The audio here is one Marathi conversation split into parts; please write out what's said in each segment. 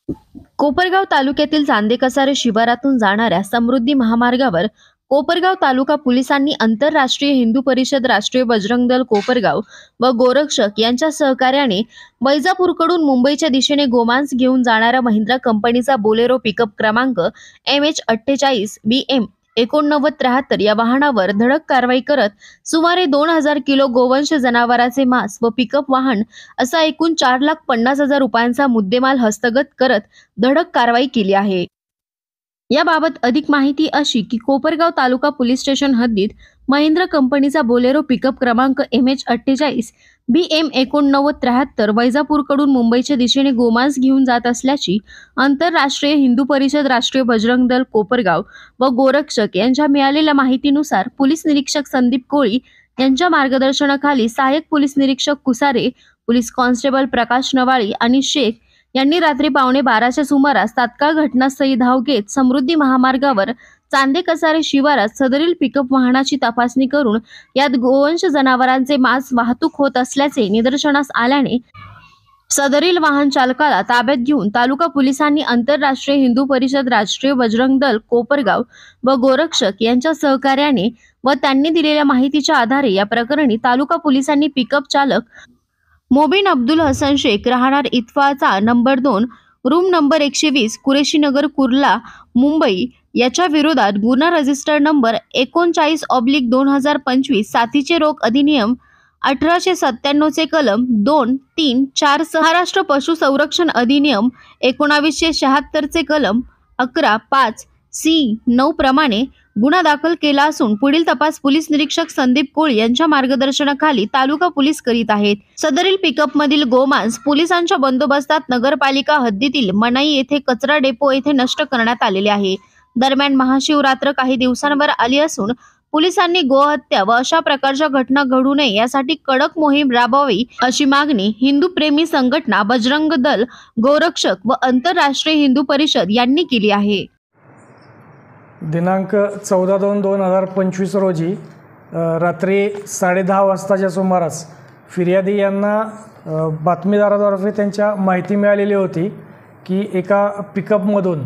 कोपरगाव तालुक्यातील चांदेकसारे शिवारातून जाणाऱ्या समृद्धी महामार्गावर कोपरगाव तालुका पोलिसांनी आंतरराष्ट्रीय हिंदू परिषद, राष्ट्रीय बजरंग दल कोपरगाव व गोरक्षक यांच्या सहकार्याने वैजापूरकडून मुंबईच्या दिशेने गोमांस घेऊन जाणाऱ्या महिंद्रा कंपनीचा बोलेरो पिकअप क्रमांक MH48 BM 8973 या वाहनावर धडक कारवाई करत सुमारे 2000 किलो गोवंश जनावराचे मांस व पिकअप वाहन असा एकूण 4,50,000 रुपयांचा मुद्देमाल हस्तगत करत धडक कारवाई केली आहे। याबाबत अधिक माहिती अशी की कोपरगाव तालुका पोलीस स्टेशन हद्दीत महिंद्रा कंपनीचा बोलेरो पिकअप क्रमांक MH48 BM 8973 वैजापूरकडून मुंबईच्या दिशेने गोमांस घेऊन जात असल्याची आंतरराष्ट्रीय हिंदू परिषद, राष्ट्रीय बजरंग दल कोपरगाव व गोरक्षक यांच्या मिळालेल्या माहितीनुसार पोलीस निरीक्षक संदीप कोळी यांच्या मार्गदर्शनाखाली सहाय्यक पोलीस निरीक्षक कुसारे, पोलीस कॉन्स्टेबल प्रकाश नवाळी आणि शेख यांनी रात्री 11:15च्या सुमारास तात्काळ घटनास्थळी धाव घेत समृद्धी महामार्गावर चांदेकसारे शिवारात सदरील पिकअप वाहनाची तपासणी करून यात गोवंश जनावरांचे मांस वाहतूक होत असल्याचे निदर्शनास आल्याने सदरील वाहन चालकाला ताब्यात घेऊन तालुका पोलिसांनी आंतरराष्ट्रीय हिंदू परिषद, राष्ट्रीय बजरंग दल कोपरगाव व गोरक्षक यांच्या सहकार्याने व त्यांनी दिलेल्या माहितीच्या आधारे या प्रकरणी तालुका पोलिसांनी पिकअप चालक मोबिन अब्दुल हसन शेख राहणार इत्फाचा नंबर 2 रूम नंबर 120 कुरेशी नगर कुर्ला मुंबई याच्या विरोधात गुन्हा रजिस्टर नंबर 39/2025 साथीचे रोग अधिनियम 1897 चे कलम 2, 3, 4 सह महाराष्ट्र पशु संरक्षण अधिनियम 1976 चे कलम 11, 5, C, 9 प्रमाणे गुन्हा दाखल केला असून पुढील तपास पोलीस निरीक्षक संदीप कोळी यांच्या मार्गदर्शनाखाली तालुका पोलीस करीत आहेत। सदरील पिकअप मधील गोमांस पोलिसांच्या बंदोबस्तात नगरपालिका हद्दीतील मनाई येथे कचरा डेपो येथे नष्ट करण्यात आलेले आहे। दरम्यान महाशिवरात्र काही दिवसांवर आली असून पोलिसांनी गोहत्या व अशा प्रकारच्या घटना घडू नये यासाठी कडक मोहीम राबवावी अशी मागणी हिंदू प्रेमी संघटना बजरंग दल, गोरक्षक व आंतरराष्ट्रीय हिंदू परिषद यांनी केली आहे। दिनांक 14/2/2025 रोजी रात्री 10:30 वाजताच्या सुमारास फिर्यादी यांना बातमीदाराद्वारे त्यांच्या माहिती मिळालेली होती की एका पिकअपमधून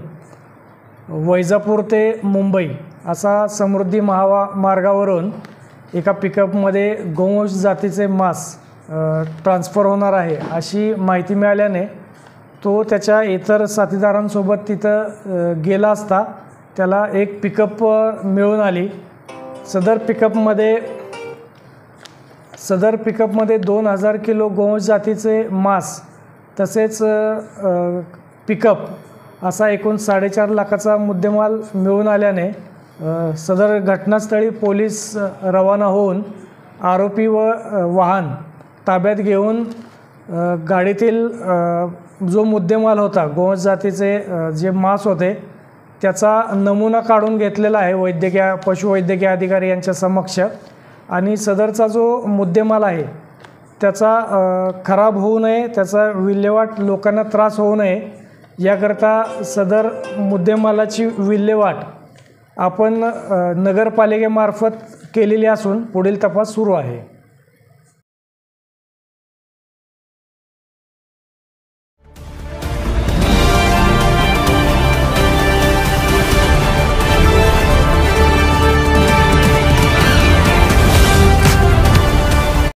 वैजापूर ते मुंबई असा समृद्धी महामार्गावरून एका पिकअपमध्ये गोवंश जातीचे मांस ट्रान्सफर होणार आहे अशी माहिती मिळाल्याने तो त्याच्या इतर साथीदारांसोबत तिथं गेला असता त्याला एक पिकअप मिळून आली। सदर पिकअपमध्ये 2000 किलो गोवंश जातीचे मांस तसेच पिकअप असा एकूण 4.5 लाखाचा मुद्देमाल मिळून आल्याने सदर घटनास्थळी पोलीस रवाना होऊन आरोपी व वाहन ताब्यात घेऊन गाडीतील जो मुद्देमाल होता गोवंश जातीचे जे मांस होते त्याचा नमुना काढून घेतलेला आहे पशुवैद्यकीय अधिकारी यांच्या समक्ष आणि सदरचा जो मुद्देमाल आहे त्याचा खराब होऊ नये, त्याचा विल्हेवाट लोकांना त्रास होऊ नये याकरता सदर मुद्देमालाची विल्हेवाट आपण नगरपालिकेमार्फत केलेली असून पुढील तपास सुरू आहे।